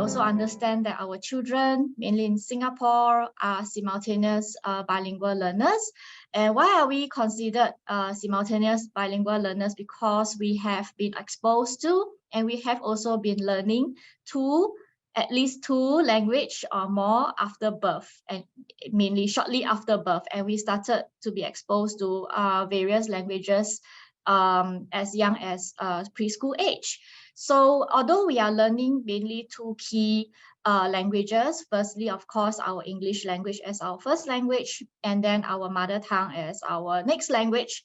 also understand that our children, mainly in Singapore, are simultaneous bilingual learners. And why are we considered simultaneous bilingual learners? Because we have been exposed to, and we have also been learning at least two language or more after birth, and mainly shortly after birth. And we started to be exposed to various languages as young as preschool age. So although we are learning mainly two key languages, firstly, of course, our English language as our first language, and then our mother tongue as our next language,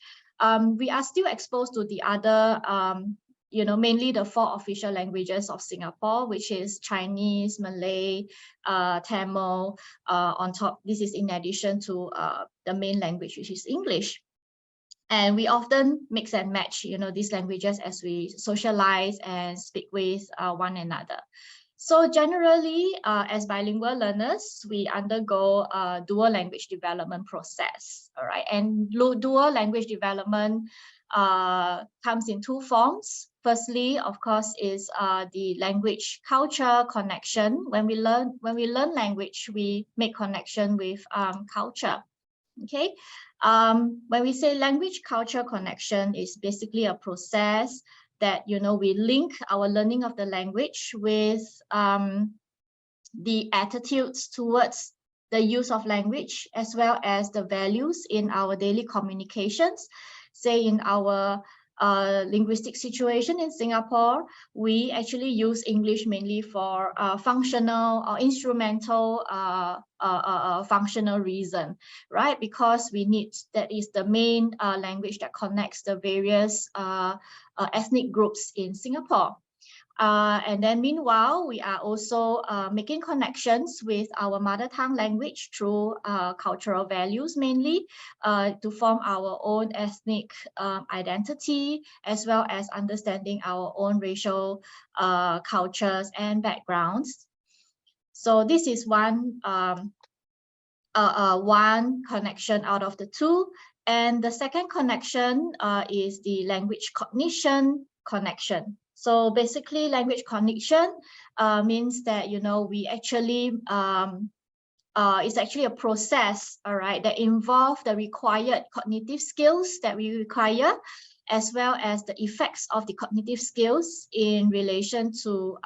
we are still exposed to the other mainly the 4 official languages of Singapore, which is Chinese, Malay, Tamil. On top, this is in addition to the main language, which is English. And we often mix and match, these languages as we socialize and speak with one another. So generally, as bilingual learners, we undergo a dual language development process, all right? And dual language development comes in 2 forms. Firstly, of course, is the language culture connection. When we learn language, we make connection with culture. Okay. When we say language culture connection, is basically a process that we link our learning of the language with the attitudes towards the use of language, as well as the values in our daily communications. Say in our linguistic situation in Singapore, we actually use English mainly for functional or instrumental functional reason, right? Because that is the main language that connects the various ethnic groups in Singapore. And then meanwhile, we are also making connections with our mother tongue language through cultural values mainly to form our own ethnic identity, as well as understanding our own racial cultures and backgrounds. So this is one connection out of the 2. And the second connection is the language cognition connection. So basically, language cognition means that we actually it's actually a process, all right, that involves the required cognitive skills that we require, as well as the effects of the cognitive skills in relation to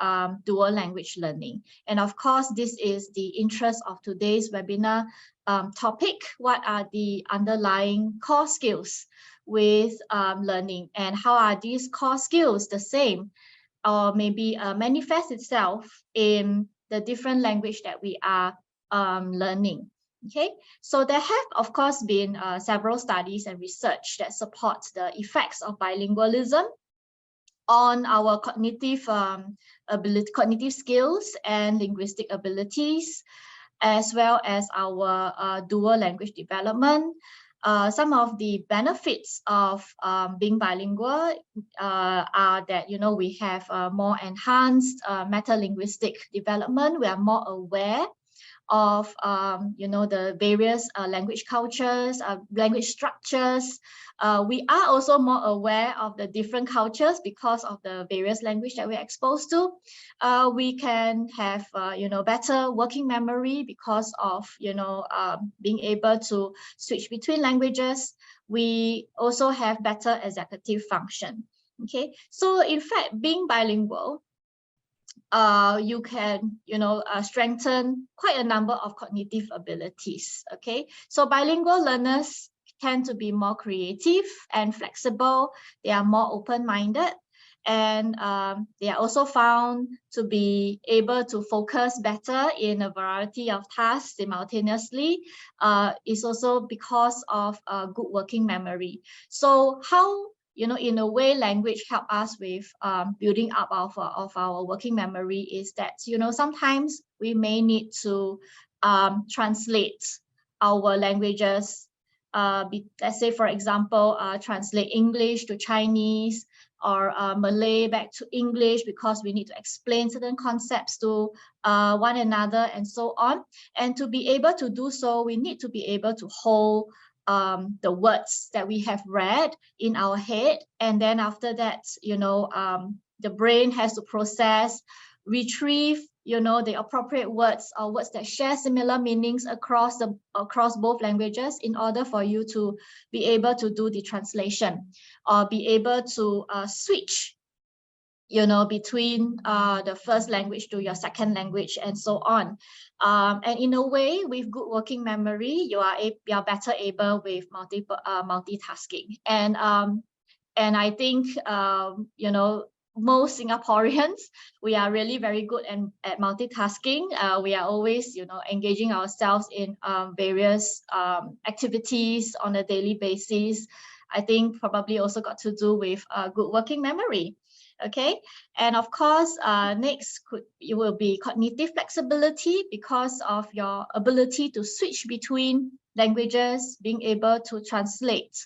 dual language learning. And of course, this is the interest of today's webinar topic. What are the underlying core skills with learning, and how are these core skills the same, or maybe manifest itself in the different language that we are learning? Okay, so there have, of course, been several studies and research that supports the effects of bilingualism on our cognitive cognitive skills and linguistic abilities, as well as our dual language development. Some of the benefits of being bilingual are that we have more enhanced meta-linguistic development. We are more aware of the various language cultures, language structures. We are also more aware of the different cultures because of the various language that we're exposed to. We can have better working memory because of being able to switch between languages. We also have better executive function. Okay, so in fact, being bilingual, you can strengthen quite a number of cognitive abilities. Okay, so bilingual learners tend to be more creative and flexible. They are more open-minded, and they are also found to be able to focus better in a variety of tasks simultaneously. It's also because of good working memory. So how in a way, language help us with building up of our working memory is that, sometimes we may need to translate our languages. Let's say, for example, translate English to Chinese, or Malay back to English, because we need to explain certain concepts to one another and so on. And to be able to do so, we need to be able to hold the words that we have read in our head, and then after that, the brain has to process, retrieve the appropriate words or words that share similar meanings across both languages in order for you to be able to do the translation or be able to switch between the first language to your second language and so on. And in a way, with good working memory, you are better able with multitasking. And I think most Singaporeans, we are really very good at multitasking. We are always engaging ourselves in various activities on a daily basis. I think probably also got to do with good working memory. Okay, and of course, next it will be cognitive flexibility, because of your ability to switch between languages, being able to translate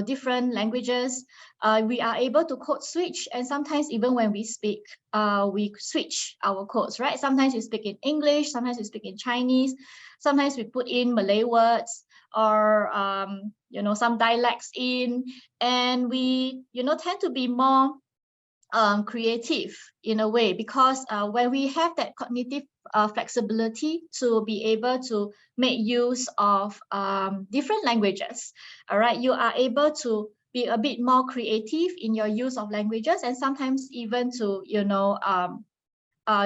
different languages. We are able to code switch, and sometimes even when we speak, we switch our codes, right? Sometimes we speak in English, sometimes we speak in Chinese, sometimes we put in Malay words or some dialects in, and we tend to be more creative in a way, because when we have that cognitive flexibility to be able to make use of different languages, all right, you are able to be a bit more creative in your use of languages, and sometimes even to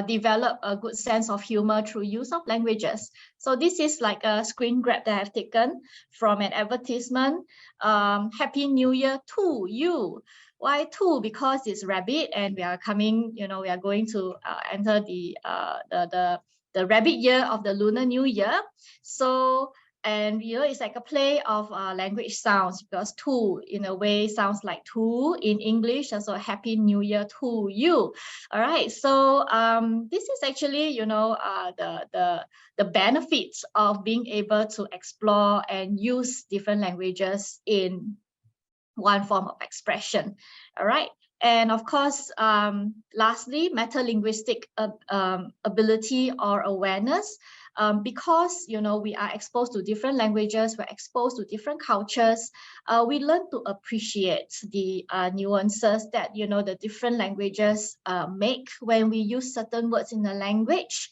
develop a good sense of humor through use of languages. So this is like a screen grab that I've taken from an advertisement. Happy New Year to you. Why to? Because it's rabbit, and we are coming, we are going to enter the rabbit year of the Lunar New Year. So, and it's like a play of language sounds, because to in a way sounds like to in English. So Happy New Year to you. All right. So this is actually the benefits of being able to explore and use different languages in one form of expression. All right. And of course, lastly, meta-linguistic ability or awareness. Because we are exposed to different languages, we're exposed to different cultures, we learn to appreciate the nuances that the different languages make when we use certain words in the language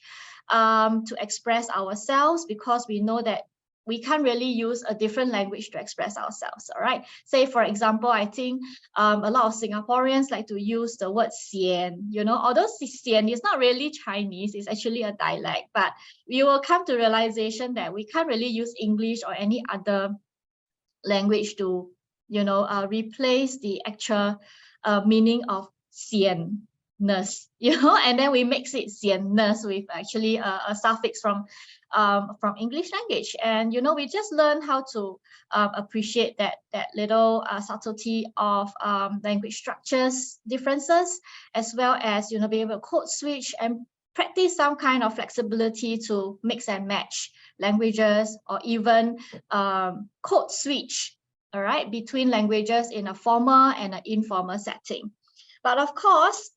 to express ourselves, because we know that we can't really use a different language to express ourselves. All right. Say, for example, I think a lot of Singaporeans like to use the word sian, although sian is not really Chinese, it's actually a dialect, but we will come to realization that we can't really use English or any other language to, replace the actual meaning of sian. And then we mix it sianness with actually a suffix from English language, and we just learn how to appreciate that little subtlety of language structures differences, as well as be able to code switch and practice some kind of flexibility to mix and match languages, or even code switch, all right, between languages in a formal and an informal setting. But of course,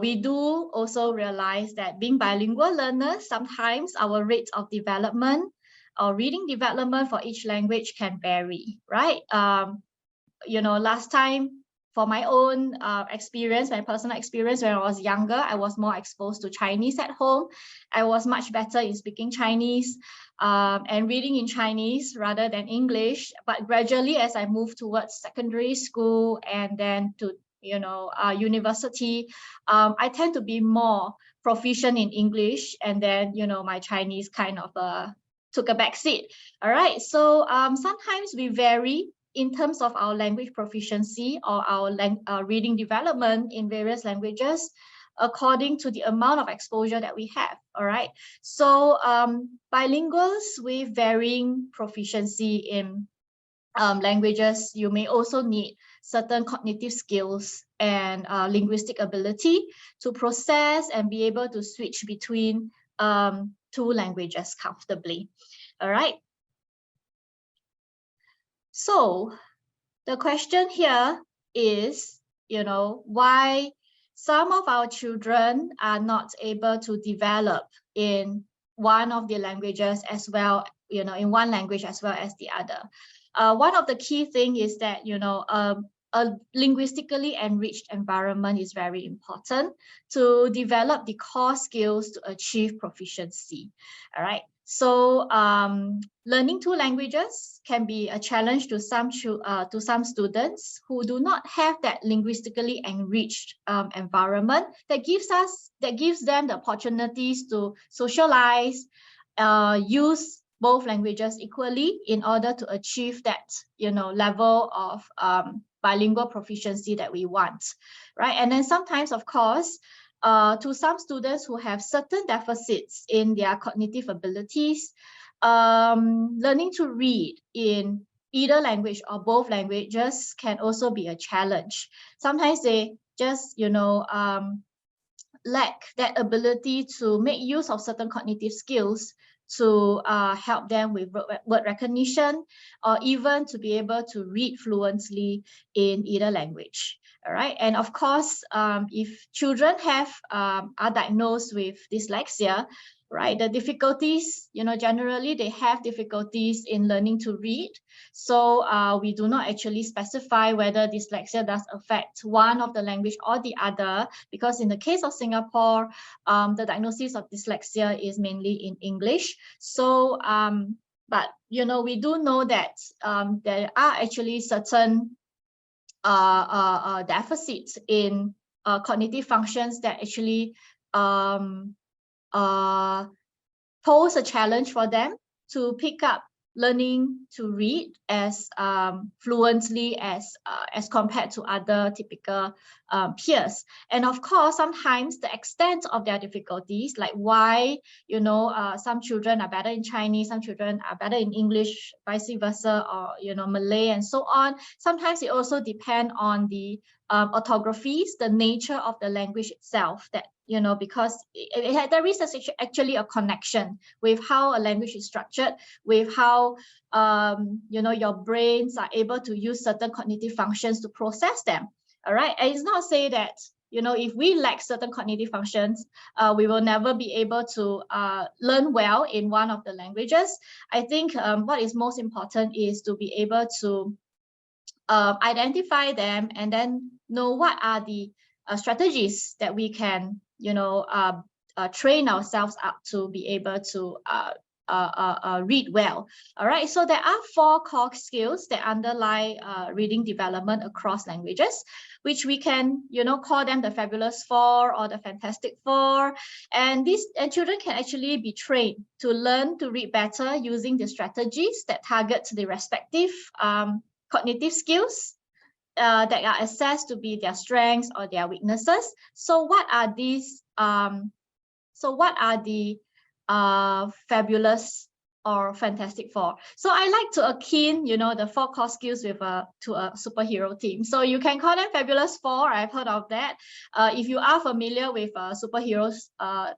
we do also realize that being bilingual learners, sometimes our rates of development or reading development for each language can vary, right? Last time, for my own experience, my personal experience, when I was younger, I was more exposed to Chinese at home. I was much better in speaking Chinese and reading in Chinese rather than English. But gradually, as I moved towards secondary school and then to university, I tend to be more proficient in English, and then my Chinese kind of took a back seat. All right, so sometimes we vary in terms of our language proficiency or our reading development in various languages according to the amount of exposure that we have. All right, so bilinguals with varying proficiency in languages, you may also need certain cognitive skills and linguistic ability to process and be able to switch between two languages comfortably. All right. So the question here is, why some of our children are not able to develop in one of the languages as well, in one language as well as the other. One of the key things is that, a linguistically enriched environment is very important to develop the core skills to achieve proficiency. All right. So learning two languages can be a challenge to some students who do not have that linguistically enriched environment that gives them the opportunities to socialize, use both languages equally in order to achieve that level of bilingual proficiency that we want, right? And then sometimes, of course, to some students who have certain deficits in their cognitive abilities, learning to read in either language or both languages can also be a challenge. Sometimes they just, lack that ability to make use of certain cognitive skills to help them with word recognition, or even to be able to read fluently in either language. All right, and of course, if children are diagnosed with dyslexia, right, the difficulties, generally they have difficulties in learning to read. So we do not actually specify whether dyslexia does affect one of the language or the other, because in the case of Singapore, the diagnosis of dyslexia is mainly in English. So, but we do know that there are actually certain deficits in cognitive functions that actually pose a challenge for them to pick up learning to read as fluently as compared to other typical peers. And of course, sometimes the extent of their difficulties, like why some children are better in Chinese, some children are better in English, vice versa, or Malay and so on. Sometimes it also depends on the orthographies, the nature of the language itself, that because there is actually a connection with how a language is structured, with how your brains are able to use certain cognitive functions to process them. All right, and it's not say that if we lack certain cognitive functions, we will never be able to learn well in one of the languages. I think what is most important is to be able to identify them and then know what are the strategies that we can train ourselves up to be able to read well. All right, so there are 4 core skills that underlie reading development across languages, which we can call them the fabulous 4 or the fantastic 4, and children can actually be trained to learn to read better using the strategies that target the respective cognitive skills that are assessed to be their strengths or their weaknesses. So what are these? What are the fabulous or fantastic 4? So I like to akin, the 4 core skills with to a superhero team. So you can call them fabulous 4. I've heard of that. If you are familiar with superheroes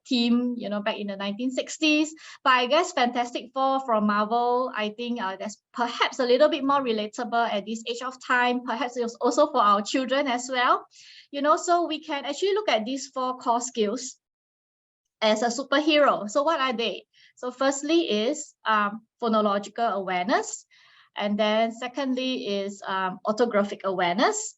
team, back in the 1960s, but I guess Fantastic 4 from Marvel, I think that's perhaps a little bit more relatable at this age of time. Perhaps it's also for our children as well. So we can actually look at these 4 core skills as a superhero. So what are they? So firstly is phonological awareness, and then secondly is orthographic awareness.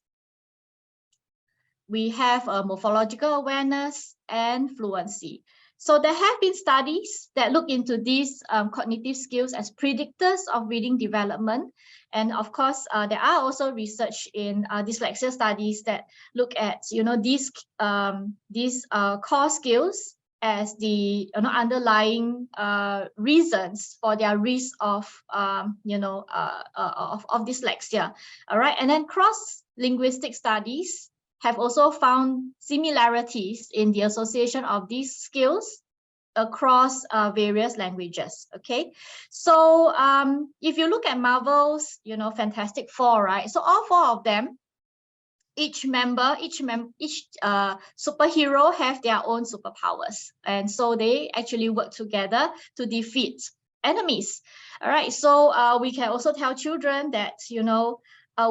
We have morphological awareness and fluency. So there have been studies that look into these cognitive skills as predictors of reading development. And of course, there are also research in dyslexia studies that look at these core skills as the underlying reasons for their risk of dyslexia. All right, and then cross-linguistic studies have also found similarities in the association of these skills across various languages. Okay, so if you look at Marvel's Fantastic Four, right? So all 4 of them, each superhero have their own superpowers, and so they actually work together to defeat enemies. All right, so we can also tell children that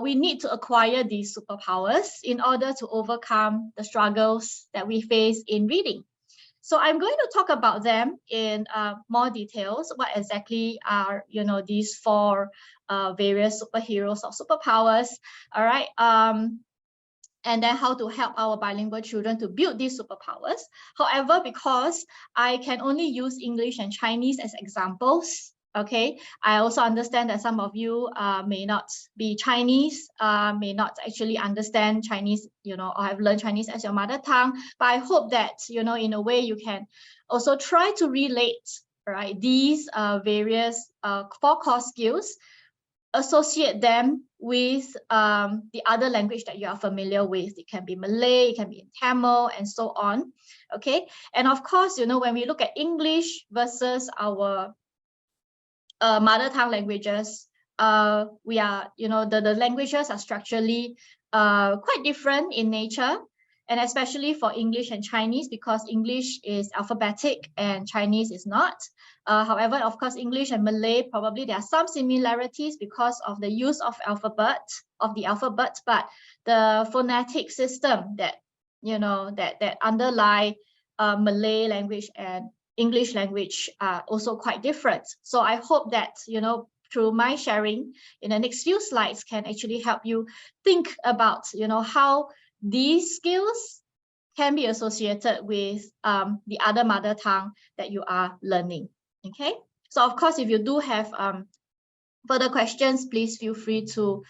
we need to acquire these superpowers in order to overcome the struggles that we face in reading. So I'm going to talk about them in more details. What exactly are, you know, these four various superheroes or superpowers? All right. And then how to help our bilingual children to build these superpowers. However, because I can only use English and Chinese as examples, okay, I also understand that some of you may not be Chinese, may not actually understand Chinese, you know, or have learned Chinese as your mother tongue. But I hope that, you know, in a way you can also try to relate, right, these various four core skills, associate them with the other language that you are familiar with. It can be Malay, it can be in Tamil, and so on. Okay, and of course, you know, when we look at English versus our mother tongue languages, we are, you know, the languages are structurally quite different in nature. And especially for English and Chinese, because English is alphabetic and Chinese is not. However, of course, English and Malay, probably there are some similarities because of the use of the alphabet, but the phonetic system that, you know, that underlie Malay language and English language are also quite different. So I hope that, you know, through my sharing in the next few slides can actually help you think about, you know, how these skills can be associated with the other mother tongue that you are learning. Okay, so of course, if you do have further questions, please feel free to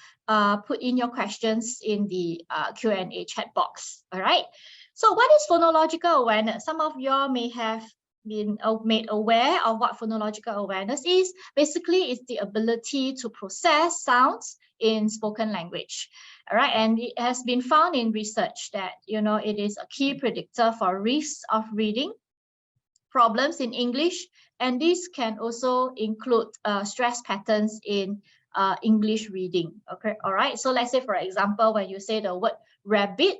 put in your questions in the Q&A chat box. All right, so what is phonological awareness? Some of you may have been made aware of what phonological awareness is. Basically, it's the ability to process sounds in spoken language. All right, and it has been found in research that, you know, it is a key predictor for risks of reading problems in English, and this can also include stress patterns in English reading. Okay, all right. So let's say, for example, when you say the word rabbit,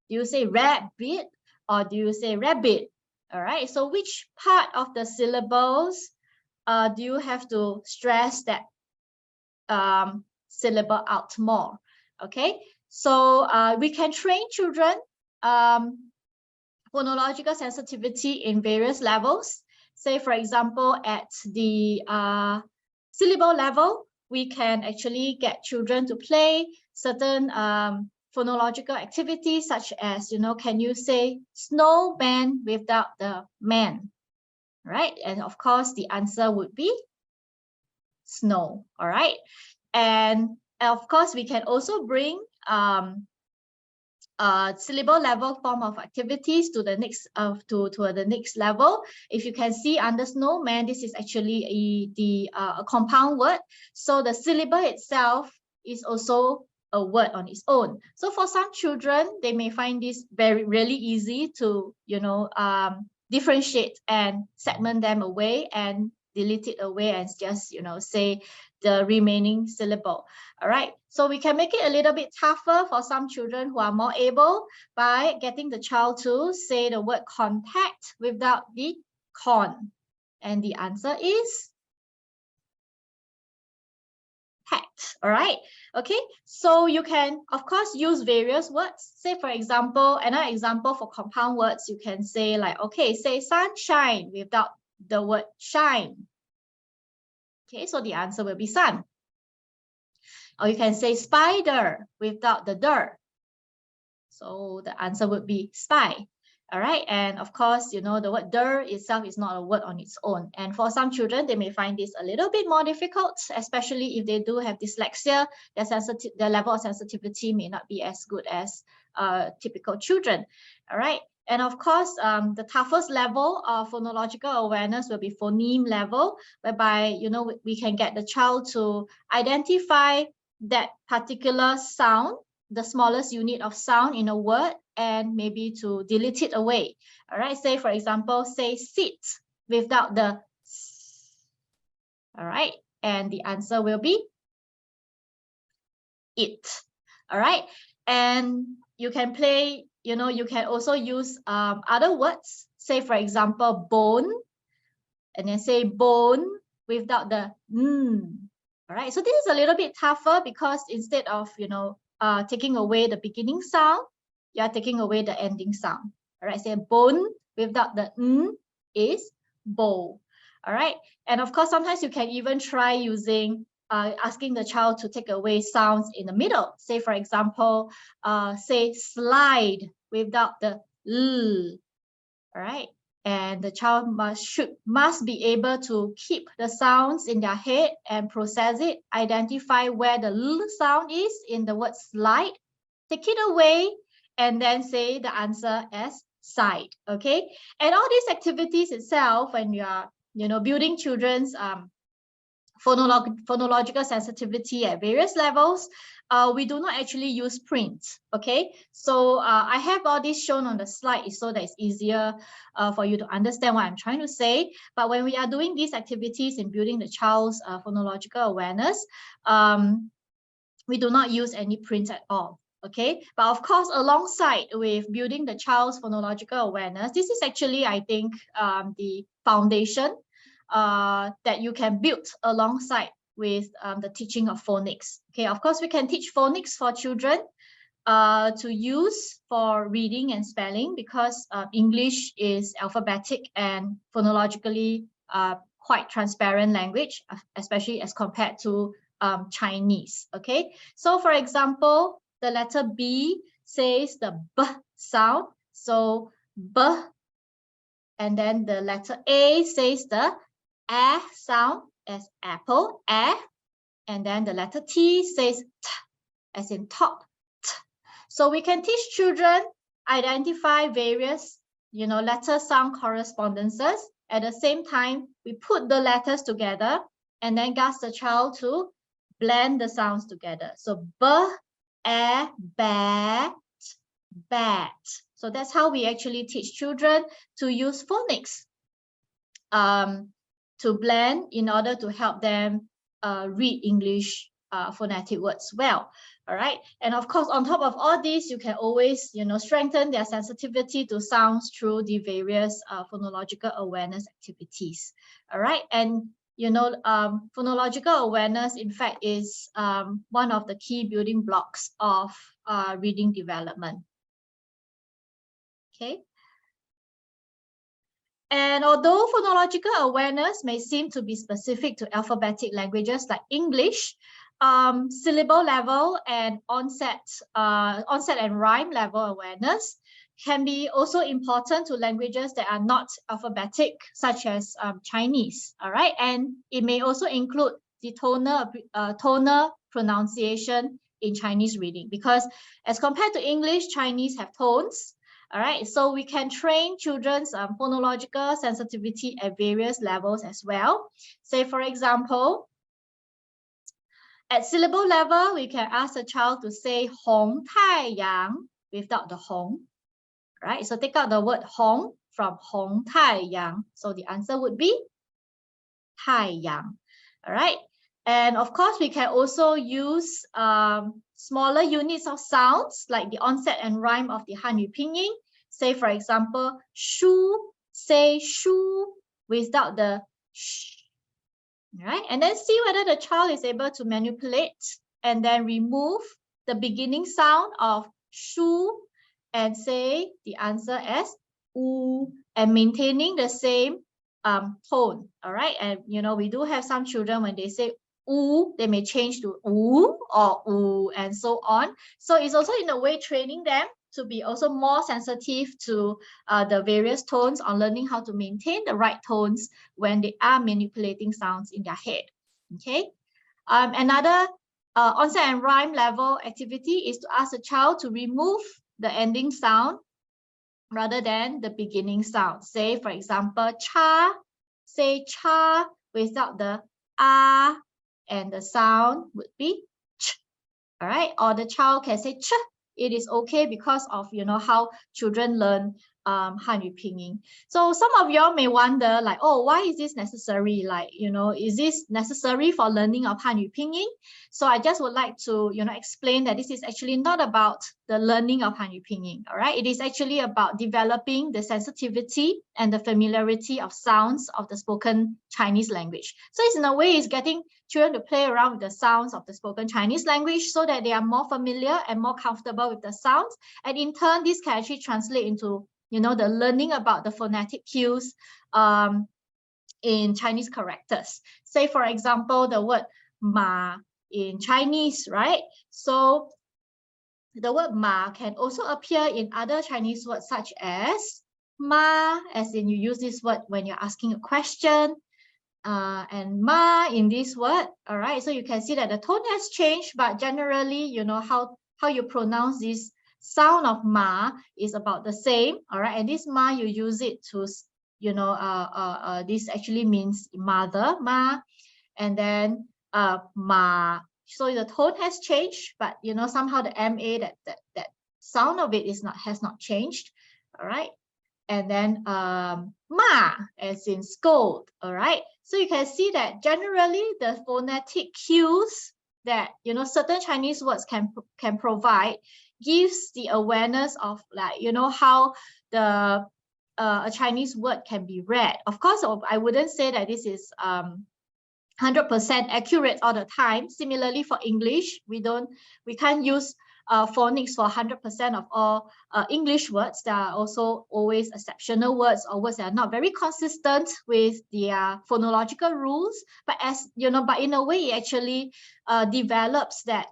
do you say rabbit or do you say rabbit? All right. So which part of the syllables do you have to stress that syllable out more? Okay, so we can train children phonological sensitivity in various levels. Say, for example, at the syllable level, we can actually get children to play certain phonological activities, such as, you know, can you say snowman without the man, right? And of course, the answer would be snow, all right? And of course, we can also bring syllable level form of activities to the next to the next level. If you can see under snowman, this is actually a compound word. So the syllable itself is also a word on its own. So for some children, they may find this really easy to, you know, differentiate and segment them away and delete it away and just, you know, say the remaining syllable. All right, so we can make it a little bit tougher for some children who are more able by getting the child to say the word contact without the con, and the answer is tact. All right, okay, so you can of course use various words. Say, for example, another example for compound words, you can say like, okay, say sunshine without the word shine. Okay, so the answer will be sun. Or you can say spider without the der. So the answer would be spy. All right, and of course, you know, the word der itself is not a word on its own. And for some children, they may find this a little bit more difficult, especially if they do have dyslexia. Their level of sensitivity may not be as good as typical children. All right, and of course, the toughest level of phonological awareness will be phoneme level, whereby, you know, we can get the child to identify that particular sound, the smallest unit of sound in a word, and maybe to delete it away. All right, say, for example, say sit without the s. All right, and the answer will be it. All right, and you can play, you know, you can also use other words. Say, for example, bone, and then say bone without the n. All right, so this is a little bit tougher because instead of, you know, taking away the beginning sound, you are taking away the ending sound. All right, say bone without the n is bowl. All right. And of course, sometimes you can even try using asking the child to take away sounds in the middle. Say, for example, say slide without the l. All right. And the child must be able to keep the sounds in their head and process it, identify where the l sound is in the word slide, take it away, and then say the answer as side. Okay. And all these activities itself, when you are, building children's phonological sensitivity at various levels, we do not actually use print. Okay, so I have all this shown on the slide so that it's easier for you to understand what I'm trying to say. But when we are doing these activities in building the child's phonological awareness, we do not use any print at all. Okay, but of course, alongside with building the child's phonological awareness, this is actually, I think, the foundation that you can build alongside with the teaching of phonics. Okay, of course, we can teach phonics for children to use for reading and spelling, because English is alphabetic and phonologically quite transparent language, especially as compared to Chinese. Okay, so for example, the letter B says the B sound, so B, and then the letter A says the A sound as apple, A, and then the letter T says T as in top, T. So we can teach children identify various, letter sound correspondences. At the same time, we put the letters together and then ask the child to blend the sounds together. So B, A, bat, bat. So that's how we actually teach children to use phonics to blend in order to help them read English phonetic words well. All right. And of course, on top of all this, you can always, strengthen their sensitivity to sounds through the various phonological awareness activities. All right. And, phonological awareness, in fact, is one of the key building blocks of reading development. Okay. And although phonological awareness may seem to be specific to alphabetic languages like English, syllable level and onset and rhyme level awareness can be also important to languages that are not alphabetic, such as Chinese. All right, and it may also include the tonal pronunciation in Chinese reading, because as compared to English, Chinese have tones. All right, so we can train children's phonological sensitivity at various levels as well. Say, for example, at syllable level, we can ask the child to say Hong Tai Yang without the Hong. Right, so take out the word Hong from Hong Tai Yang. So the answer would be Tai Yang. All right, and of course, we can also use smaller units of sounds like the onset and rhyme of the Hanyu Pinyin. Say, for example, shu, say shu without the sh. All right, and then see whether the child is able to manipulate and then remove the beginning sound of shu and say the answer as u, and maintaining the same tone. All right, and we do have some children, when they say u, they may change to u or u and so on. So it's also in a way training them to be also more sensitive to the various tones, on learning how to maintain the right tones when they are manipulating sounds in their head. Okay. Another onset and rhyme level activity is to ask the child to remove the ending sound rather than the beginning sound. Say, for example, cha, say cha without the ah, and the sound would be ch. All right, or the child can say ch. It is okay because of how children learn Hanyu Pinyin. So some of y'all may wonder, like, oh, why is this necessary? Like, is this necessary for learning of Hanyu Pinyin? So I just would like to explain that this is actually not about the learning of Hanyu Pinyin. All right, it is actually about developing the sensitivity and the familiarity of sounds of the spoken Chinese language. So it's in a way, it's getting children to play around with the sounds of the spoken Chinese language so that they are more familiar and more comfortable with the sounds. And in turn, this can actually translate into you know, the learning about the phonetic cues in Chinese characters. Say, for example, the word ma in Chinese, right? So the word ma can also appear in other Chinese words such as ma, as in you use this word when you're asking a question, and ma in this word. All right, so you can see that the tone has changed, but generally, you know, how you pronounce this sound of ma is about the same. All right, and this ma, you use it to, you know, this actually means mother, ma, and then ma. So the tone has changed, but you know, somehow the ma, that sound of it has not changed. All right, and then ma as in scold. All right, so you can see that generally the phonetic cues that, you know, certain Chinese words can provide gives the awareness of, like, you know, how the a Chinese word can be read. Of course, I wouldn't say that this is 100% accurate all the time. Similarly for English, we can't use phonics for 100% of all English words. There are also always exceptional words or words that are not very consistent with their phonological rules. But as you know, but in a way, it actually develops that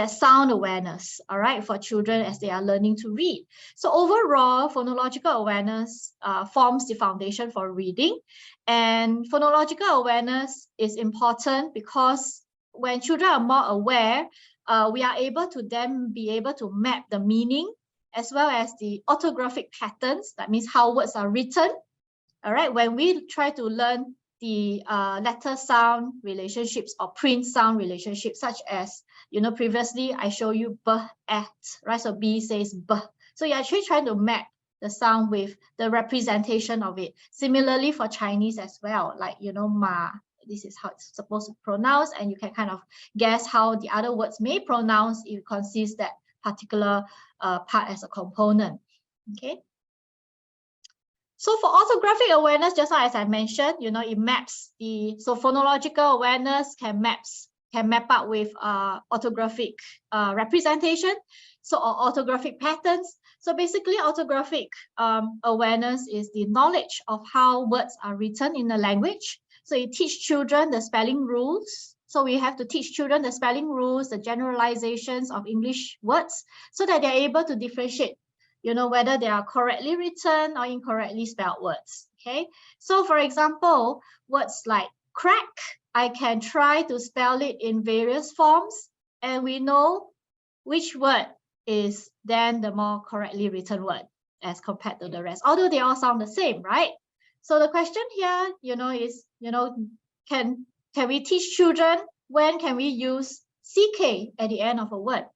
sound awareness, all right, for children as they are learning to read. So overall, phonological awareness forms the foundation for reading. And phonological awareness is important because when children are more aware, we are able to then be able to map the meaning as well as the orthographic patterns. That means how words are written. All right, when we try to learn the letter sound relationships or print sound relationships, such as, you know, previously I showed you b, at, right? So B says b. So you're actually trying to map the sound with the representation of it. Similarly for Chinese as well, like, you know, ma, this is how it's supposed to pronounce, and you can kind of guess how the other words may pronounce if it consists that particular part as a component. Okay. So for orthographic awareness, just as I mentioned, you know, it maps so phonological awareness can map up with orthographic representation, so or orthographic patterns. So basically, orthographic awareness is the knowledge of how words are written in a language. So it teaches children the spelling rules. So we have to teach children the spelling rules, the generalizations of English words, so that they're able to differentiate, you know, whether they are correctly written or incorrectly spelled words. Okay, so for example, words like crack, I can try to spell it in various forms, and we know which word is then the more correctly written word as compared to the rest, although they all sound the same, right? So the question here, you know, is, you know, can we teach children when can we use CK at the end of a word?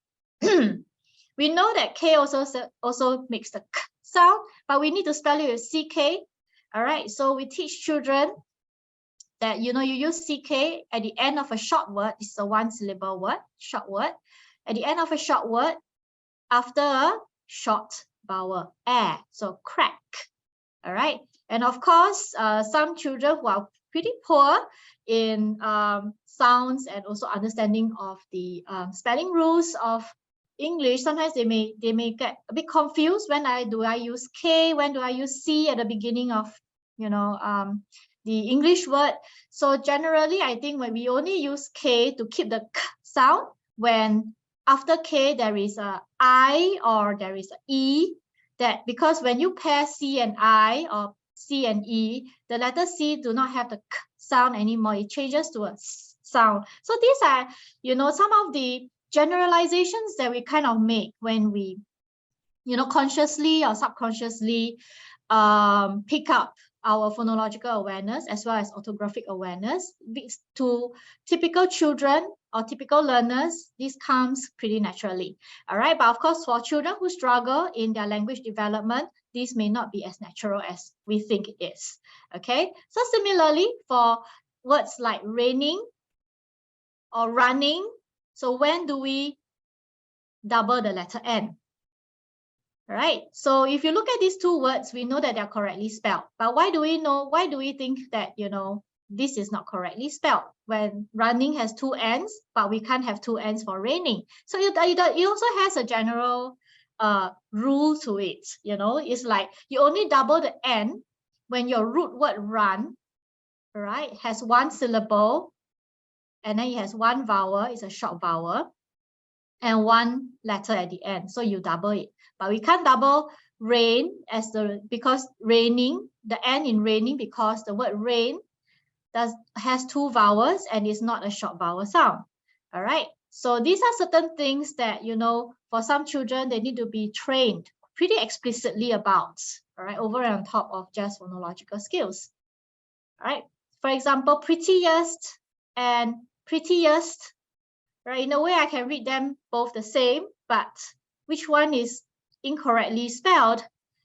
We know that K also makes the K sound, but we need to spell it with CK. All right, so we teach children that, you know, you use CK at the end of a short word. It's a one-syllable word, short word. At the end of a short word, after a short vowel, air, so crack. All right, and of course, some children who are pretty poor in sounds and also understanding of the spelling rules of English, sometimes they may get a bit confused. When do I use K? When do I use C at the beginning of, you know, the English word? So generally, I think when we only use K to keep the K sound, when after K there is a I or there is a E, that because when you pair C and I or C and E, the letter C do not have the K sound anymore. It changes to a S sound. So these are, you know, some of the generalizations that we kind of make when we, you know, consciously or subconsciously pick up our phonological awareness as well as orthographic awareness. To typical children or typical learners, this comes pretty naturally. All right, but of course, for children who struggle in their language development, this may not be as natural as we think it is. Okay, so similarly for words like raining or running, so when do we double the letter N? Right. So if you look at these two words, we know that they're correctly spelled. But why do we think that, you know, this is not correctly spelled when running has two N's, but we can't have two N's for raining? So it also has a general rule to it. You know, it's like you only double the N when your root word run, right, has one syllable, and then it has one vowel, it's a short vowel, and one letter at the end. So you double it. But we can't double rain because raining, the N in raining, because the word rain has two vowels and is not a short vowel sound. All right. So these are certain things that, you know, for some children, they need to be trained pretty explicitly about, all right, over and on top of just phonological skills. All right. For example, prettiest and prettiest, right? In a way, I can read them both the same, but which one is incorrectly spelled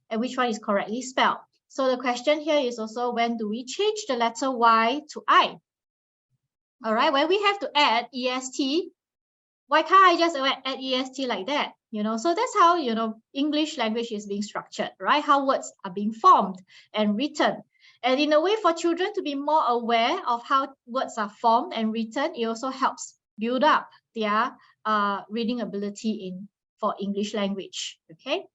and which one is correctly spelled? So the question here is also, when do we change the letter Y to I? All right, when we have to add EST, why can't I just add EST like that? You know, so that's how, you know, English language is being structured, right? How words are being formed and written. And in a way, for children to be more aware of how words are formed and written, it also helps build up their reading ability for English language. Okay.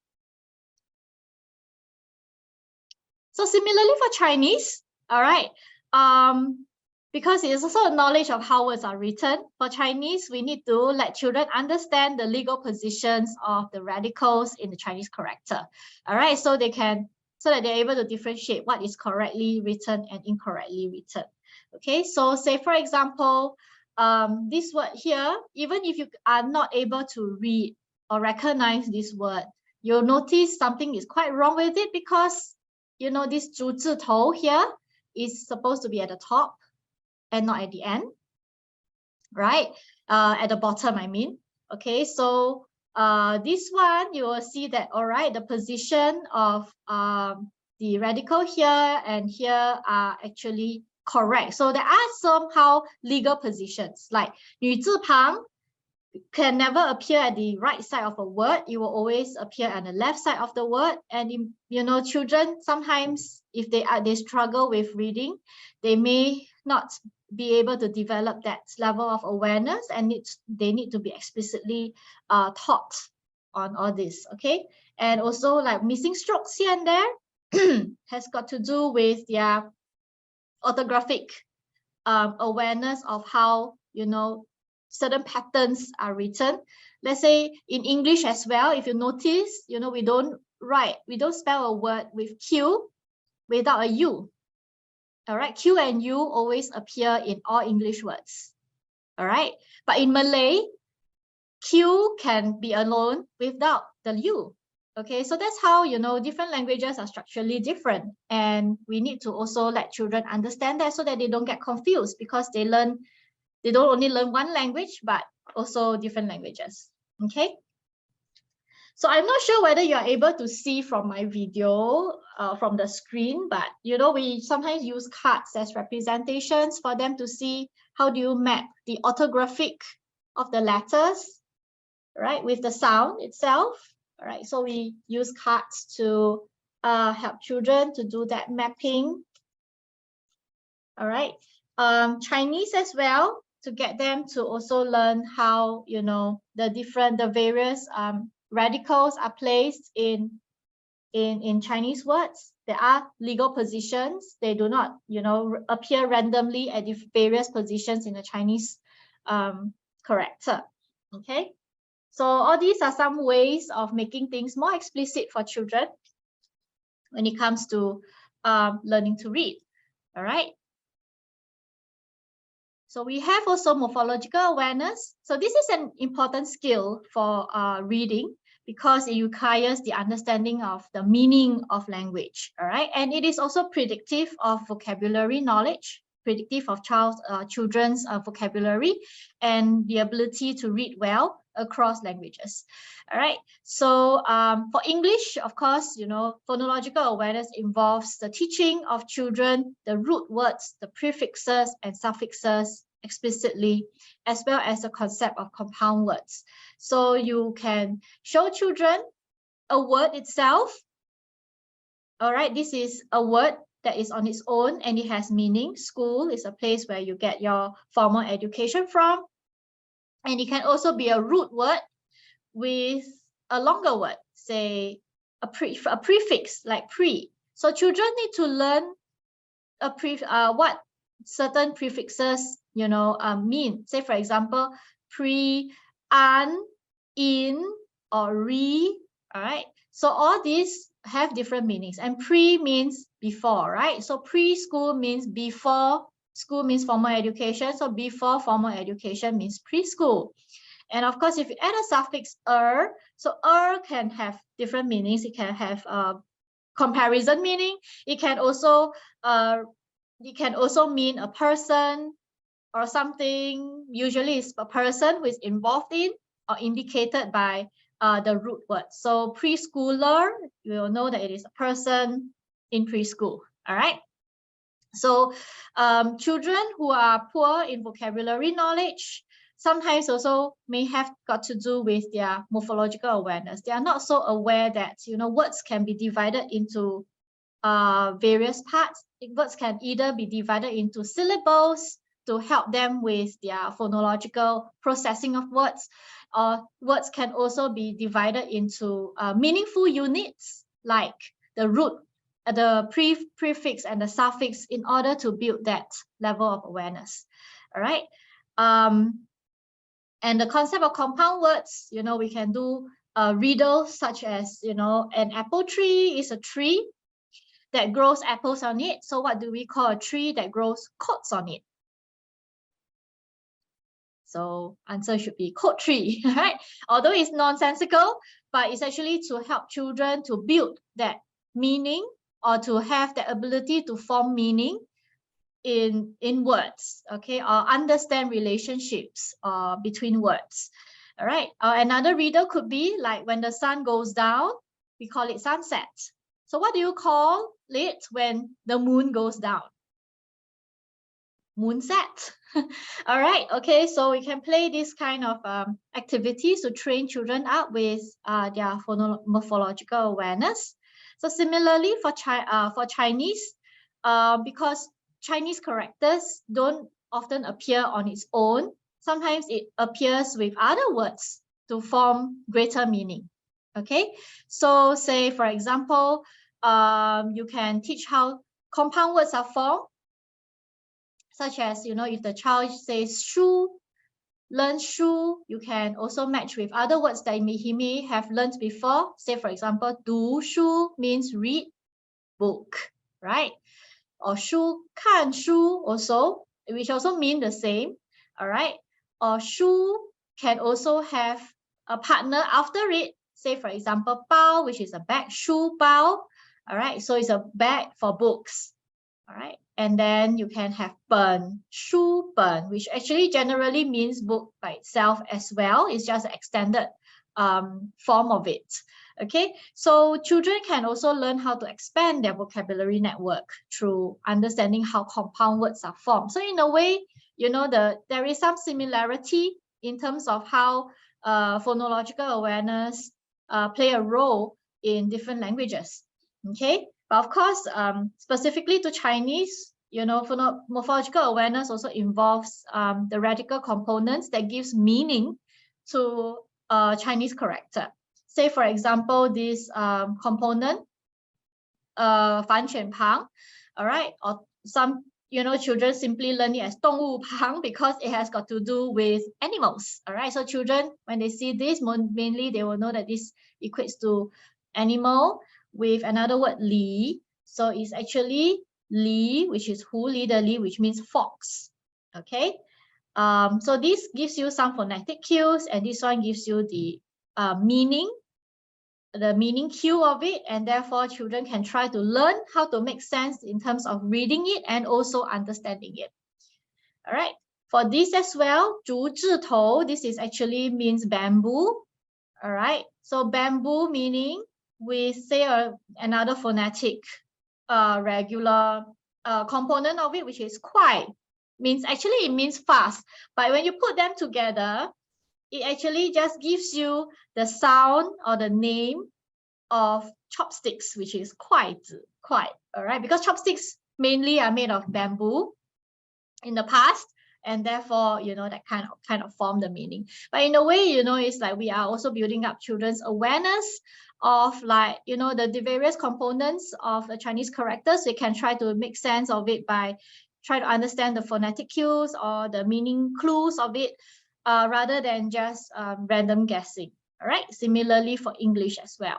So similarly for Chinese, all right, because it is also a knowledge of how words are written. For Chinese, we need to let children understand the legal positions of the radicals in the Chinese character. All right, so that they're able to differentiate what is correctly written and incorrectly written. Okay, so say for example, this word here, even if you are not able to read or recognize this word, you'll notice something is quite wrong with it, because, you know, this 竹字头 here is supposed to be at the top and not at the end, right? At the bottom, I mean. Okay, so this one, you will see that, all right, the position of the radical here and here are actually correct. So there are somehow legal positions, like 女字旁 can never appear at the right side of a word. It will always appear on the left side of the word. And you know, children sometimes, if they struggle with reading, they may not be able to develop that level of awareness, and they need to be explicitly taught on all this. Okay, and also like missing strokes here and there has got to do with their orthographic awareness of how, you know, certain patterns are written. Let's say in English as well, if you notice, you know, we don't spell a word with Q without a U. All right, Q and U always appear in all English words. All right, but in Malay, Q can be alone without the U. Okay, so that's how, you know, different languages are structurally different, and we need to also let children understand that, so that they don't get confused, because they don't only learn one language, but also different languages. Okay, so I'm not sure whether you're able to see from my video from the screen, but, you know, we sometimes use cards as representations for them to see how do you map the orthographic of the letters, right, with the sound itself. All right, so we use cards to help children to do that mapping. All right, Chinese as well, to get them to also learn how, you know, the various radicals are placed in Chinese words. There are legal positions. They do not, you know, appear randomly at the various positions in the Chinese character. Okay. So all these are some ways of making things more explicit for children when it comes to learning to read. All right. So we have also morphological awareness. So this is an important skill for reading, because it requires the understanding of the meaning of language. All right. And it is also predictive of vocabulary knowledge, predictive of children's vocabulary and the ability to read well across languages. All right, so for English, of course, you know, phonological awareness involves the teaching of children the root words, the prefixes and suffixes explicitly, as well as the concept of compound words. So you can show children a word itself. All right, this is a word that is on its own and it has meaning. School is a place where you get your formal education from. And it can also be a root word with a longer word. say a prefix like pre. So children need to learn what certain prefixes, you know, mean. Say for example, pre, an, in, or re. All right. So all these have different meanings, and pre means before, right? So preschool means before school, means formal education. So before formal education means preschool. And of course, if you add a suffix so can have different meanings. It can have comparison meaning. It can also mean a person or something. Usually it's a person who is involved in or indicated by the root word. So preschooler, you will know that it is a person in preschool. All right. So children who are poor in vocabulary knowledge sometimes also may have got to do with their morphological awareness. They are not so aware that, you know, words can be divided into various parts. Words can either be divided into syllables to help them with their phonological processing of words, or words can also be divided into meaningful units like the root, the prefix and the suffix, in order to build that level of awareness. All right. And the concept of compound words, you know, we can do riddles such as, you know, an apple tree is a tree that grows apples on it. So what do we call a tree that grows coats on it? So answer should be coat tree, right? Although it's nonsensical, but it's actually to help children to build that meaning, or to have the ability to form meaning in words, okay, or understand relationships between words. All right. Another riddle could be like, when the sun goes down, we call it sunset. So what do you call it when the moon goes down? Moonset. All right. Okay. So we can play this kind of activities to train children up with their morphological awareness. So similarly for Chinese, because Chinese characters don't often appear on its own, sometimes it appears with other words to form greater meaning. Okay. So say for example, you can teach how compound words are formed, such as, you know, if the child says shu, learn shu, you can also match with other words that he may have learned before. Say for example, du shu means read book, right? Or shu, kan shu also, which also mean the same. All right. Or shu can also have a partner after it. Say for example, bao, which is a bag, shu bao. All right. So it's a bag for books. All right. And then you can have pen, shu pen, which actually generally means book by itself as well. It's just an extended form of it. Okay, so children can also learn how to expand their vocabulary network through understanding how compound words are formed. So in a way, you know, there is some similarity in terms of how phonological awareness play a role in different languages. Okay, but of course, specifically to Chinese, you know, morphological awareness also involves the radical components that gives meaning to Chinese character. Say for example, this component, fan quan pang, all right, or some, you know, children simply learn it as 动物旁 because it has got to do with animals. All right, so children, when they see this, mainly they will know that this equates to animal with another word li. So it's actually li, which is hu li de li, which means fox. Okay, so this gives you some phonetic cues, and this one gives you the meaning cue of it, and therefore children can try to learn how to make sense in terms of reading it and also understanding it. All right, for this as well, 竹字头, this is actually means bamboo. All right, so bamboo meaning we say another phonetic regular component of it, which is 快, means actually it means fast, but when you put them together, it actually just gives you the sound or the name of chopsticks, which is 筷子, 筷. All right, because chopsticks mainly are made of bamboo in the past, and therefore, that kind of form the meaning. But in a way, it's like we are also building up children's awareness of, like, the various components of the Chinese characters. They can try to make sense of it by try to understand the phonetic cues or the meaning clues of it, rather than just random guessing. All right. Similarly for English as well.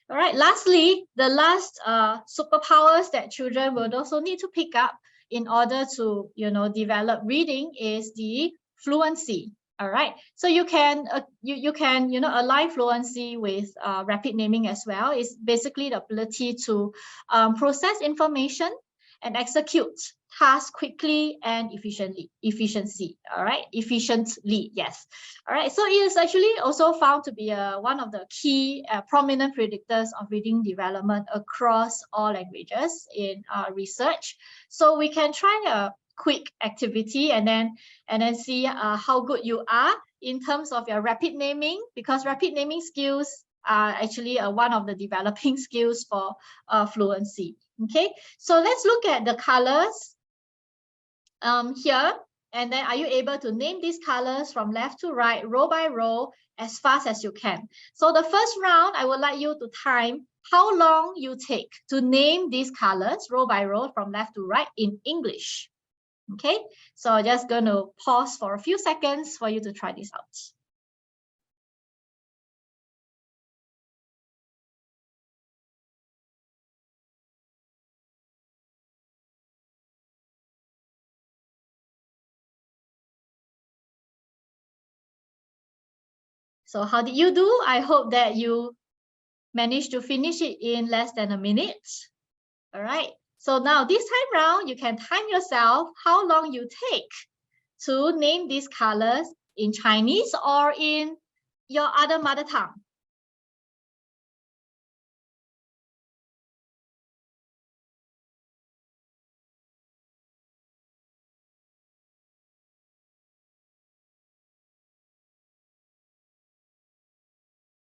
All right. Lastly, the last superpowers that children would also need to pick up in order to, develop reading is the fluency. All right. So you can align fluency with rapid naming as well. It's basically the ability to process information and execute tasks quickly and efficiently. All right, efficiently, yes. All right, so it is actually also found to be one of the key prominent predictors of reading development across all languages in research. So we can try a quick activity and then see how good you are in terms of your rapid naming, because rapid naming skills are actually one of the developing skills for fluency. Okay, so let's look at the colors here, and then are you able to name these colors from left to right, row by row, as fast as you can? So the first round, I would like you to time how long you take to name these colors row by row from left to right in English. Okay, so I'm just going to pause for a few seconds for you to try this out. So how did you do? I hope that you managed to finish it in less than a minute. All right. So now this time round, you can time yourself how long you take to name these colors in Chinese or in your other mother tongue.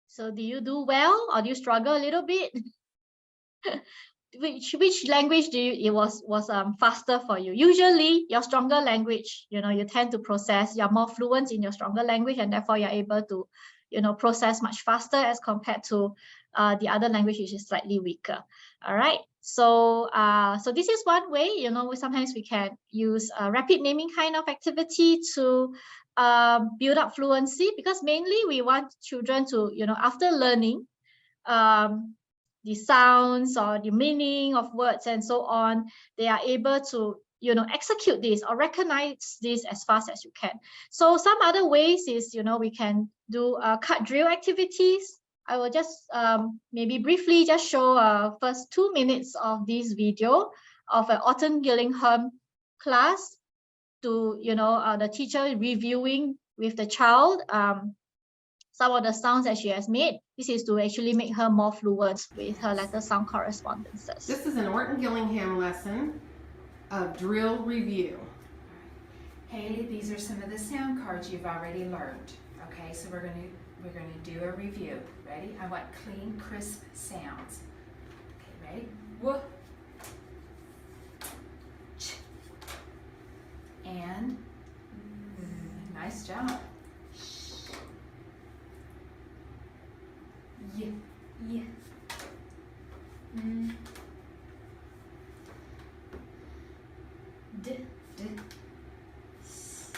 So do you do well or do you struggle a little bit? Which language do you was faster for you? Usually your stronger language, you tend to process, you're more fluent in your stronger language, and therefore you're able to process much faster as compared to the other language, which is slightly weaker. All right, so so this is one way. Sometimes we can use a rapid naming kind of activity to build up fluency, because mainly we want children to after learning the sounds or the meaning of words and so on, they are able to execute this or recognize this as fast as you can. So some other ways is we can do card drill activities. I will just maybe briefly just show first 2 minutes of this video of an Autumn Gillingham class to the teacher reviewing with the child some of the sounds that she has made. This is to actually make her more fluent with her letter sound correspondences. This is an Orton Gillingham lesson of drill review. Haley, these are some of the sound cards you've already learned. Okay, so we're gonna do a review. Ready? I want clean, crisp sounds. Okay, ready? Whoa. Ch. And nice job. Yeah, yeah. D, d. S.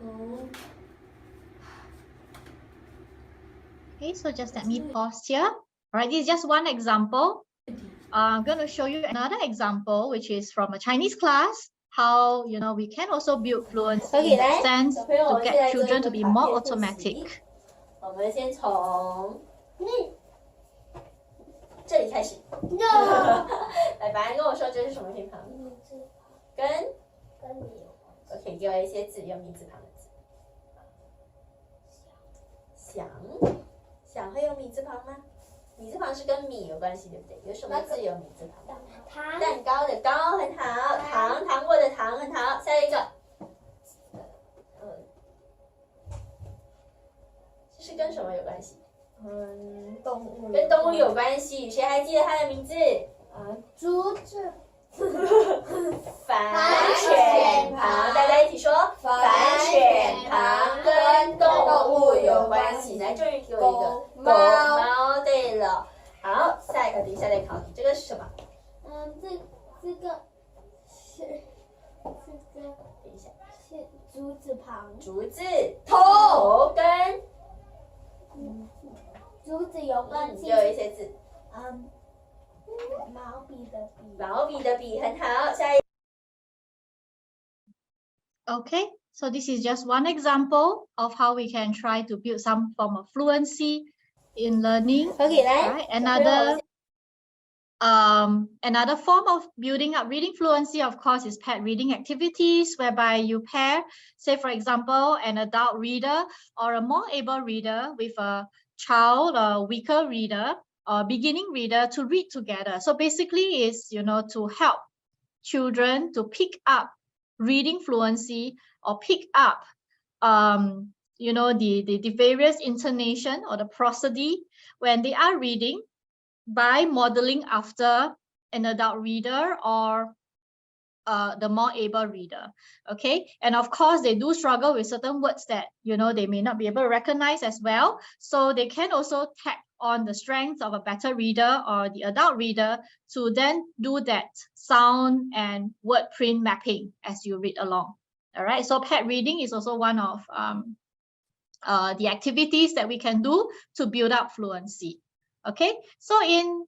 O. Okay, so just let me pause here. All right, this is just one example. I'm going to show you another example, which is from a Chinese class. How we can also build fluency in that sense to get children to be more automatic. 我们先从这里开始。来，白安跟我说这是什么偏旁？跟米有关系。OK， 给我一些字，有米字旁的字。想会有米字旁吗？米字旁是跟米有关系，对不对？有什么字有米字旁？蛋糕的糕很好，糖果的糖很好。下一个。这是跟什么有关系？动物。跟动物有关系，谁还记得它的名字？猪子。反犬旁，大家一起说，反犬旁跟动物有关系。来，终于给我一个狗猫。对了，好，下一个，等一下再考你，这个是什么？这个是等一下，是竹字旁，竹子头跟竹子有关系。有一些字，毛笔的笔。毛笔的笔，很好。下一。Okay, so this is just one example of how we can try to build some form of fluency in learning. OK， 来， Right? Another form of building up reading fluency, of course, is paired reading activities, whereby you pair, say, for example, an adult reader or a more able reader with a child or weaker reader or beginning reader to read together. So basically is, to help children to pick up reading fluency or pick up, the various intonation or the prosody when they are reading by modeling after an adult reader or the more able reader. Okay, and of course they do struggle with certain words that they may not be able to recognize as well, so they can also tap on the strengths of a better reader or the adult reader to then do that sound and word print mapping as you read along. All right, so paired reading is also one of the activities that we can do to build up fluency. Okay, so in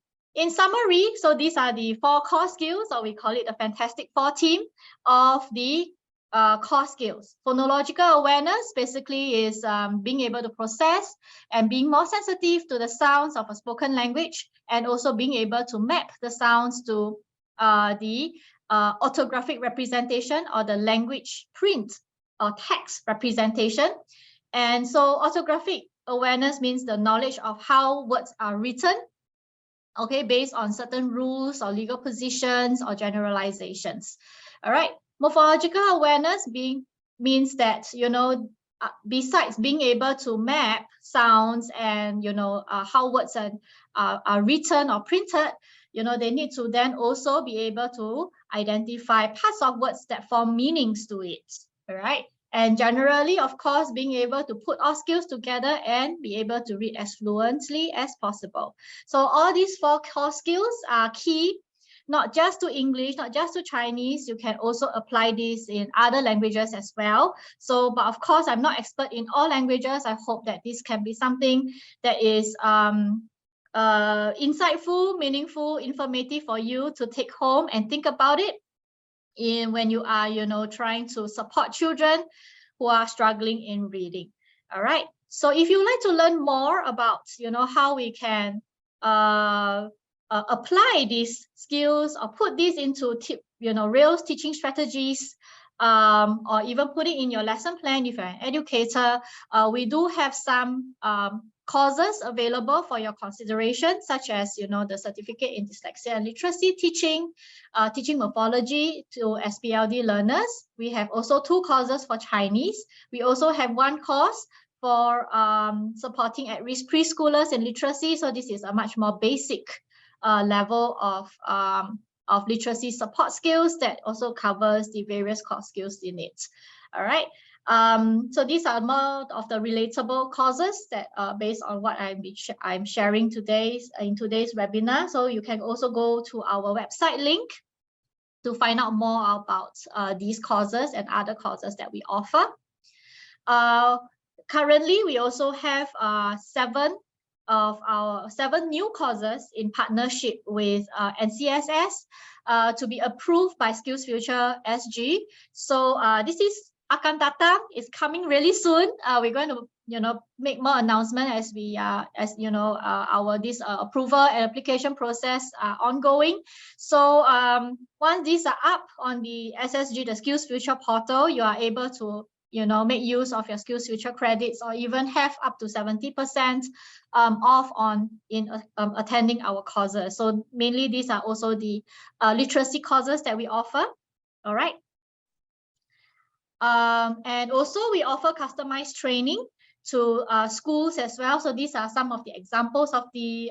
summary, so these are the 4 core skills, or we call it the Fantastic Four team of the core skills. Phonological awareness basically is being able to process and being more sensitive to the sounds of a spoken language, and also being able to map the sounds to the orthographic representation or the language print or text representation. And so orthographic awareness means the knowledge of how words are written, okay, based on certain rules or legal positions or generalizations. All right, morphological awareness means that, besides being able to map sounds and, how words are written or printed, they need to then also be able to identify parts of words that form meanings to it. All right. And generally, of course, being able to put all skills together and be able to read as fluently as possible. So all these 4 core skills are key, not just to English, not just to Chinese. You can also apply this in other languages as well. So, but of course, I'm not expert in all languages. I hope that this can be something that is insightful, meaningful, informative for you to take home and think about it when you are, trying to support children who are struggling in reading. All right. So if you'd like to learn more about, how we can apply these skills or put these into, real teaching strategies, or even put it in your lesson plan if you're an educator, we do have some courses available for your consideration, such as, the certificate in dyslexia and literacy teaching, teaching morphology to SPLD learners. We have also 2 courses for Chinese. We also have 1 course for supporting at-risk preschoolers in literacy. So this is a much more basic level of literacy support skills that also covers the various core skills in it. All right. So these are more of the relatable courses that are based on what I'm sharing in today's webinar. So you can also go to our website link to find out more about these courses and other courses that we offer. Currently, we also have 7 new courses in partnership with NCSS to be approved by SkillsFuture SG. So this is akan datang, is coming really soon. We're going to make more announcement as we this approval and application process are ongoing. So once these are up on the SSG, the SkillsFuture portal, you are able to make use of your SkillsFuture credits, or even have up to 70% off in attending our courses. So mainly these are also the literacy courses that we offer. All right. And also we offer customized training to schools as well. So these are some of the examples of the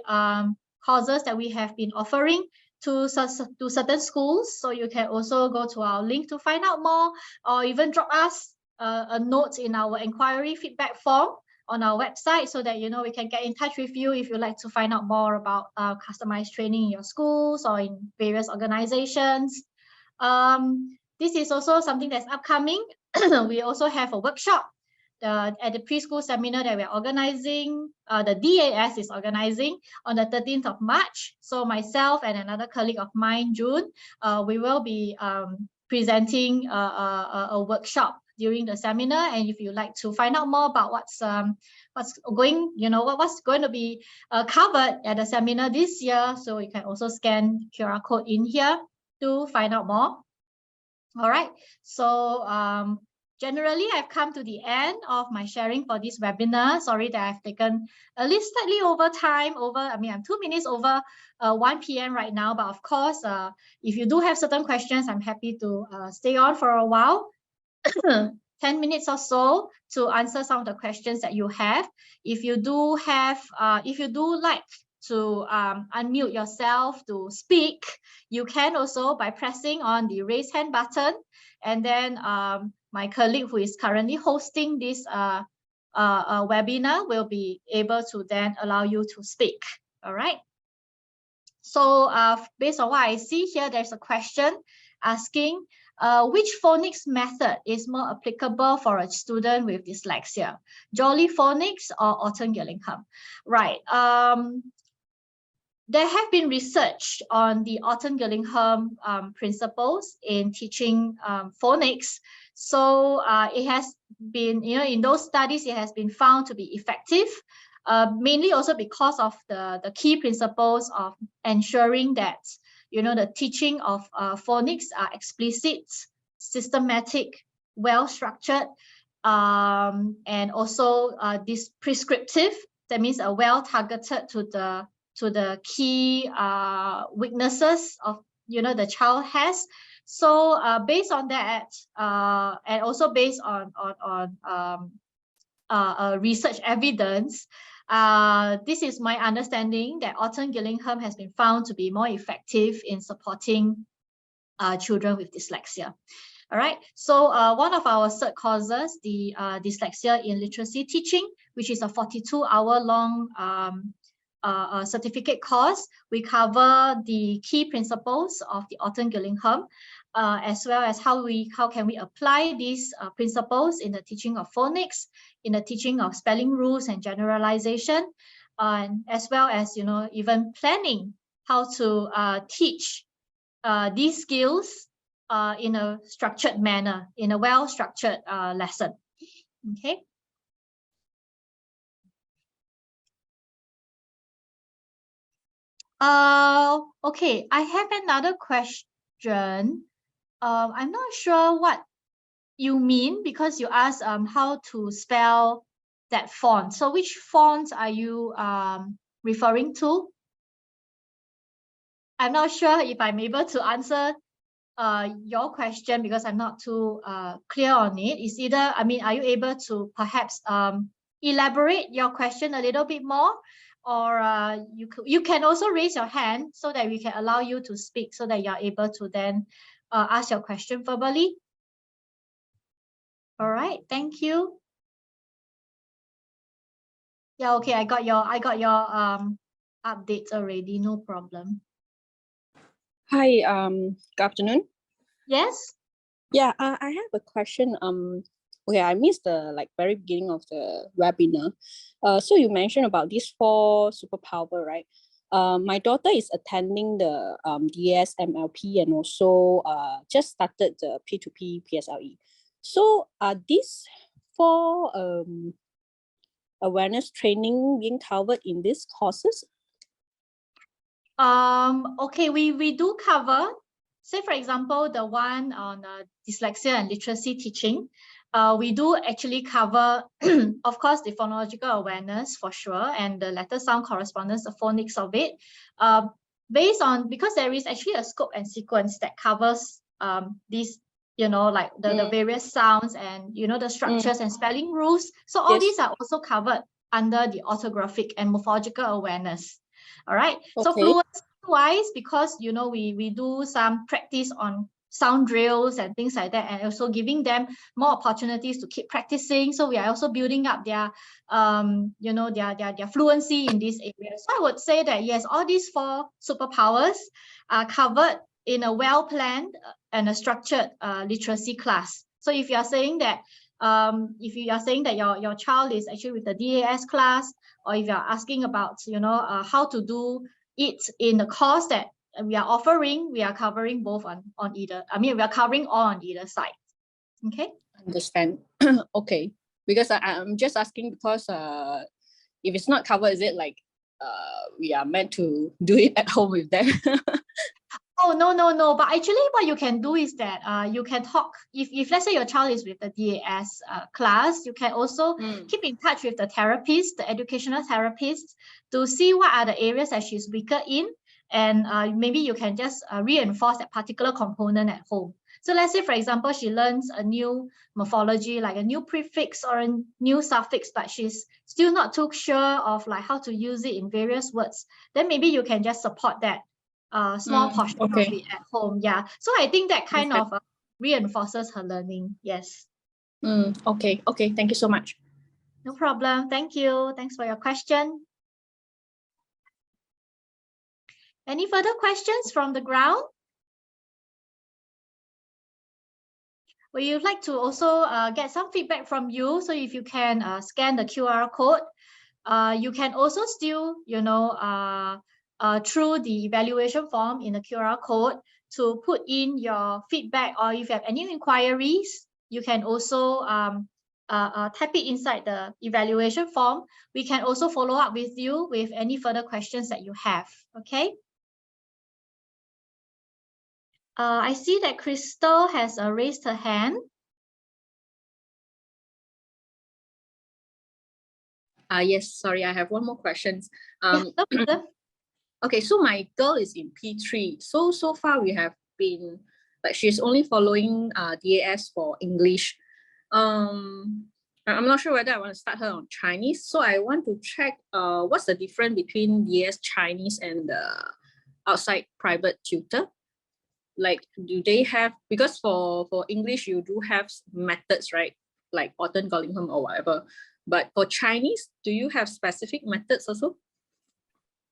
courses that we have been offering. to certain schools. So you can also go to our link to find out more, or even drop us a note in our inquiry feedback form on our website, so that we can get in touch with you if you'd like to find out more about customized training in your schools or in various organizations. This is also something that's upcoming. We also have a workshop at the preschool seminar that we're organizing, the DAS is organizing on the 13th of March. So myself and another colleague of mine, June, we will be presenting a workshop during the seminar. And if you'd like to find out more about what's going to be covered at the seminar this year, so you can also scan QR code in here to find out more. All right, so generally, I've come to the end of my sharing for this webinar. Sorry that I've taken a little slightly over time, I'm 2 minutes over 1 p.m. right now. But of course, if you do have certain questions, I'm happy to stay on for a while, 10 minutes or so, to answer some of the questions that you have. If you do like to unmute yourself to speak, you can also by pressing on the raise hand button, and then my colleague who is currently hosting this webinar will be able to then allow you to speak. All right. So based on what I see here, there's a question asking which phonics method is more applicable for a student with dyslexia, Jolly Phonics or Orton Gillingham? Right. There have been research on the Orton Gillingham principles in teaching phonics. So it has been, in those studies, it has been found to be effective, mainly also because of the key principles of ensuring that, the teaching of phonics are explicit, systematic, well-structured, and also this prescriptive. That means well-targeted to the key weaknesses of the child has. So based on that, and also based on research evidence, this is my understanding that Orton Gillingham has been found to be more effective in supporting children with dyslexia. All right, so one of our cert courses, the Dyslexia in Literacy Teaching, which is a 42-hour long certificate course, we cover the key principles of the Orton Gillingham, as well as how can we apply these principles in the teaching of phonics, in the teaching of spelling rules and generalization, as well as even planning how to teach these skills in a structured manner, in a well-structured lesson. Okay. Okay, I have another question. I'm not sure what you mean, because you asked how to spell that font. So which font are you referring to? I'm not sure if I'm able to answer your question, because I'm not too clear on it. It's either, are you able to perhaps elaborate your question a little bit more? Or you can also raise your hand so that we can allow you to speak, so that you're able to then ask your question verbally. All right, thank you. Yeah, okay, I got your updates already, no problem. Hi, good afternoon. Yes. Yeah, I have a question. Okay, I missed the very beginning of the webinar. So you mentioned about these 4 superpower, right? My daughter is attending the DSMLP and also just started the P2P PSLE. So are these 4 awareness training being covered in these courses? Okay, we do cover, say for example, the one on dyslexia and literacy teaching. We do actually cover, of course, the phonological awareness for sure, and the letter sound correspondence, the phonics of it. Because there is actually a scope and sequence that covers these, the various sounds and the structures and spelling rules. So all these are also covered under the orthographic and morphological awareness. All right. Okay. So Wise, because we do some practice on sound drills and things like that, and also giving them more opportunities to keep practicing. So we are also building up their their fluency in this area. So I would say that yes, all these 4 superpowers are covered in a well-planned and a structured literacy class. So if you are saying that your child is actually with the DAS class, or if you are asking about how to do it in the course that we are offering, we are covering both on either. I mean, we are covering all on either side. Okay. Understand. Okay, because I'm just asking because if it's not covered, is it like we are meant to do it at home with them? Oh, no. But actually what you can do is that you can talk, if let's say your child is with the DAS class, you can also keep in touch with the therapist, the educational therapist, to see what are the areas that she's weaker in, and maybe you can just reinforce that particular component at home. So let's say, for example, she learns a new morphology, like a new prefix or a new suffix, but she's still not too sure of like how to use it in various words. Then maybe you can just support that small portion of it at home. Yeah. So I think that kind of reinforces her learning. Yes. Okay. Thank you so much. No problem. Thank you. Thanks for your question. Any further questions from the ground? Well, you'd like to also get some feedback from you. So if you can scan the QR code, you can also still, through the evaluation form in the QR code, to put in your feedback, or if you have any inquiries, you can also type it inside the evaluation form. We can also follow up with you with any further questions that you have. Okay. I see that Crystal has raised her hand. Yes, sorry, I have one more question. No problem. Okay, so my girl is in P3. So far we have been, like, she's only following DAS for English. I'm not sure whether I want to start her on Chinese. So I want to check what's the difference between DAS Chinese and the outside private tutor. Like, do they have, because for English you do have methods, right? Like Orton, Gillingham or whatever. But for Chinese, do you have specific methods also?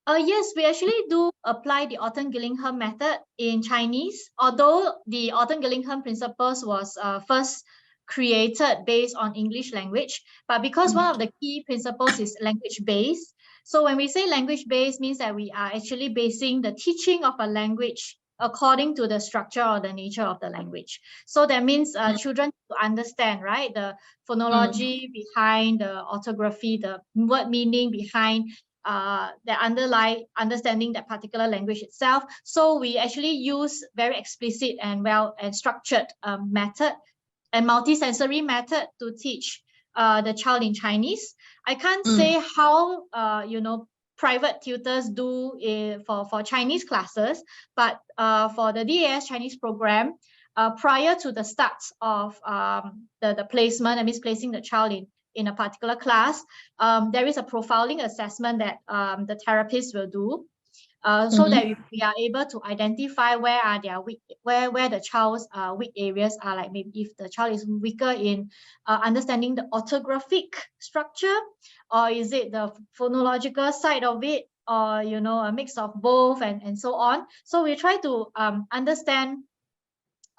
Yes, we actually do apply the Orton Gillingham method in Chinese, although the Orton Gillingham principles was first created based on English language. But because one of the key principles is language-based, so when we say language-based, means that we are actually basing the teaching of a language according to the structure or the nature of the language. So that means children to understand, right, the phonology behind the orthography, the word meaning behind the understanding that particular language itself. So we actually use very explicit and structured method and multisensory method to teach the child in Chinese. I can't say how private tutors do for Chinese classes, but for the DAS Chinese program, prior to the start of the placement, that means placing the child in a particular class, there is a profiling assessment that the therapist will do, so that we are able to identify where are their weak, where the child's weak areas are. Like maybe if the child is weaker in understanding the orthographic structure, or is it the phonological side of it, or a mix of both, and so on. So we try to understand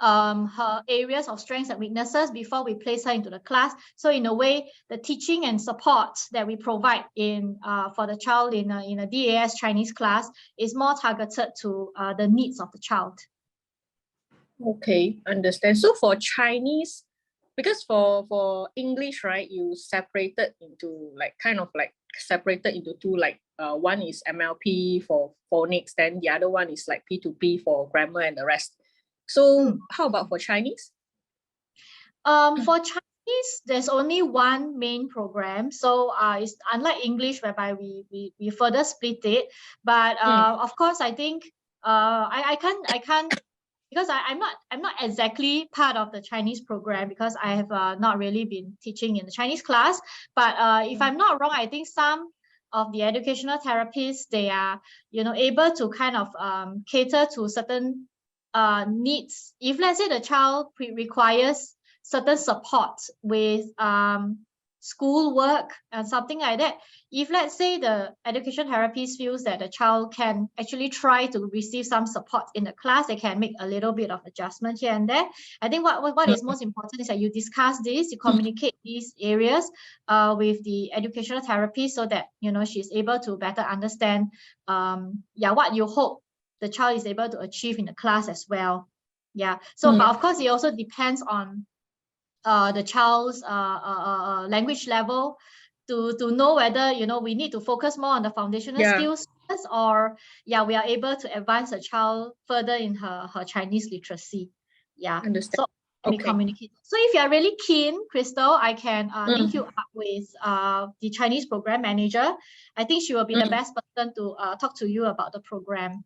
her areas of strengths and weaknesses before we place her into the class. So in a way, the teaching and support that we provide in for the child in a DAS Chinese class is more targeted to the needs of the child. Okay, understand. So for Chinese, because for English, right, you separated into separated into two, like one is MLP for phonics, then the other one is like P2P for grammar and the rest. So how about for Chinese? For Chinese, there's only one main program. So it's unlike English, whereby we further split it. But of course, I think I can't because I'm not exactly part of the Chinese program, because I have not really been teaching in the Chinese class. But if I'm not wrong, I think some of the educational therapists, they are, you know, able to kind of cater to certain needs. If let's say the child requires certain support with school work and something like that, if let's say the education therapist feels that the child can actually try to receive some support in the class, they can make a little bit of adjustment here and there. I think what is most important is that you discuss this, you communicate these areas with the educational therapist, so that, you know, she's able to better understand what you hope the child is able to achieve in the class as well. So but of course it also depends on the child's language level to know whether, you know, we need to focus more on the foundational skills first, or we are able to advance the child further in her Chinese literacy. Understand. So we communicate. So if you are really keen, Crystal, I can link you up with the Chinese program manager. I think she will be the best person to talk to you about the program.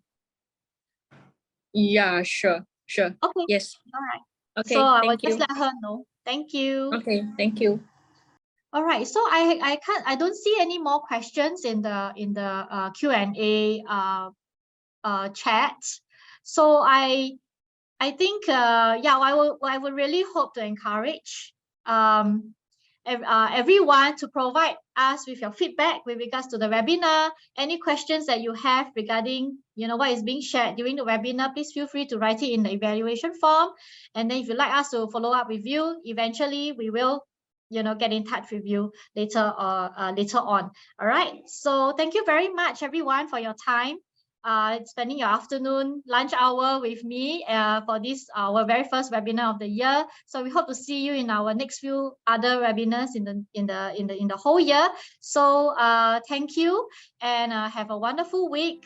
Yeah, sure. Okay. Yes. All right. Okay. So I will Thank you. just let her know. Thank you. Okay. Thank you. All right. So I don't see any more questions in the Q&A chat. So I think I would really hope to encourage everyone to provide us with your feedback with regards to the webinar. Any questions that you have regarding, you know, what is being shared during the webinar, please feel free to write it in the evaluation form. And then if you'd like us to follow up with you, eventually we will, you know, get in touch with you later on. All right. So thank you very much, everyone, for your time. Spending your afternoon lunch hour with me for this our very first webinar of the year. So we hope to see you in our next few other webinars in the whole year. So thank you, and have a wonderful week,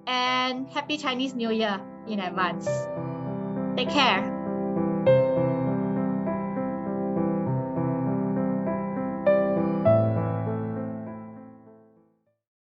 and happy Chinese New Year in advance. Take care.